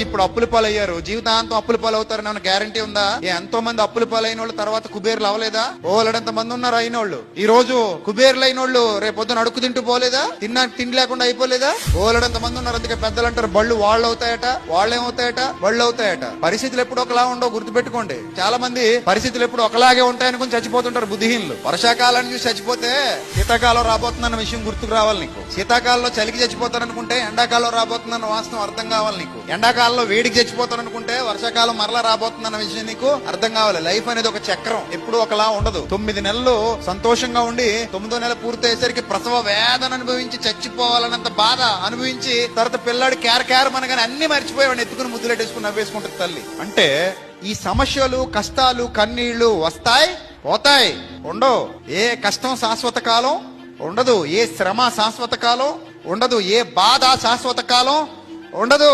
ఇప్పుడు అప్పుల పాలయ్యారు, జీవితాంతం అప్పుల పాలు అవుతారని ఏమైనా గ్యారంటీ ఉందా? ఎంతో మంది అప్పుల పాలైన వాళ్ళు తర్వాత కుబేర్లు అవ్వలేదా? ఓలడంత మంది ఉన్నారు అయిన వాళ్ళు. ఈ రోజు కుబేర్లు అయిన వాళ్ళు రేపొద్దున అడుక్కు తింటూ పోలేదా? తిండి లేకుండా అయిపోలేదా? ఓలడంత మంది ఉన్నారు. అందుకే పెద్దలు అంటారు, బళ్ళు వాళ్ళు అవుతాయట, వాళ్ళేమవుతాయట, బళ్ళు అవుతాయట. పరిస్థితులు ఎప్పుడు ఒకలా ఉండవు, గుర్తుపెట్టుకోండి. చాలా మంది పరిస్థితులు ఎప్పుడు ఒకలాగే ఉంటాయనుకుని చచ్చిపోతుంటారు బుద్ధిహీనులు. వర్షాకాలాన్ని చూసి చచ్చిపోతే శీతాకాలం రాబోతుందన్న విషయం గుర్తుకు రావాలి నీకు. శీతాకాలంలో చలికి చచ్చిపోతారనుకుంటే ఎండాకాలం రాబోతుందన్న వాస్తవం అర్థం కావాలి నీకు. ఎండాకాలంలో వేడికి చచ్చిపోతారనుకుంటే వర్షాకాలం మరలా రాబోతుందన్న విషయం నీకు అర్థం కావాలి. లైఫ్ అనేది ఒక చక్రం, ఎప్పుడు ఒకలా ఉండదు. 9 నెలలు సంతోషంగా ఉండి 9వ నెల పూర్తయ్యేసరికి ప్రసవ వేదన అనుభవించి చచ్చిపోవాలన్నంత బాధ అనుభవించి తర్వాత పిల్లాడు క్యార్ మనగానే అన్ని మర్చిపోయేవాడిని ఎత్తుకుని ముద్దులెట్టేసుకుని నవ్వేసుకుంటుంది తల్లి. అంటే ఈ సమస్యలు, కష్టాలు, కన్నీళ్లు వస్తాయి, పోతాయి, ఉండవు. ఏ కష్టం శాశ్వత కాలం ఉండదు, ఏ శ్రమ శాశ్వత కాలం ఉండదు, ఏ బాధ శాశ్వత కాలం ఉండదు.